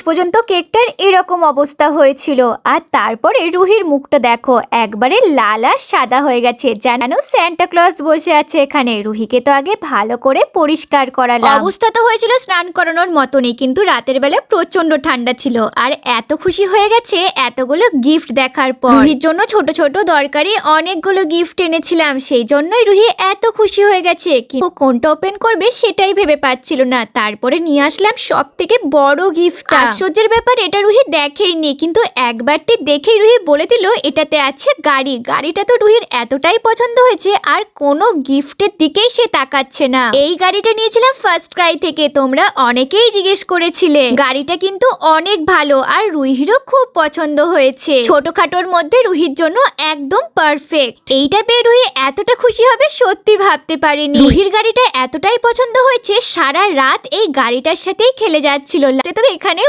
পর্যন্ত কেকটার এরকম অবস্থা হয়েছিল। আর তারপরে রুহির মুখটা দেখো, একবারে লাল আর সাদা হয়ে গেছে, জানো সান্টা ক্লজ বসে আছে এখানে। রুহিকে তো আগে ভালো করে পরিষ্কার করালাম। অবস্থা তো হয়েছিল স্নান করানোর মতনই, কিন্তু রাতের বেলা প্রচন্ড ঠান্ডা ছিল। আর এত খুশি হয়ে গেছে এতগুলো গিফট দেখার পর। রুহির জন্য ছোট ছোট দরকারি অনেকগুলো গিফট এনেছিলাম, সেই জন্যই রুহি এত খুশি হয়ে গেছে। কিন্তু কোনটা ওপেন করবে সেটাই ভেবে পাচ্ছিল না। তারপরে নিয়ে আসলাম সব থেকে বড় গিফট। আশ্চর্যের ব্যাপার, এটা রুহি দেখেইনি, কিন্তু একবারটি দেখেই রুহি বলে দিল এটাতে আছে গাড়ি। গাড়িটা তো রুহির এতটাই পছন্দ হয়েছে আর কোনো গিফটের দিকেই সে তাকাচ্ছে না। এই গাড়িটা নিয়েছিলাম ফার্স্ট ক্রাই থেকে, তোমরা অনেকেই জিজ্ঞেস করেছিলে। গাড়িটা কিন্তু অনেক ভালো আর রুহিরও খুব পছন্দ হয়েছে। ছোটখাটোর মধ্যে রুহির জন্য একদম পারফেক্ট। এইটা পেয়ে রুহি এতটা খুশি হবে সত্যি ভাবতে পারিনি। রুহির গাড়িটা এতটাই পছন্দ হয়েছে, সারা রাত এই গাড়িটার সাথেই খেলে যাচ্ছিল। তো এখানে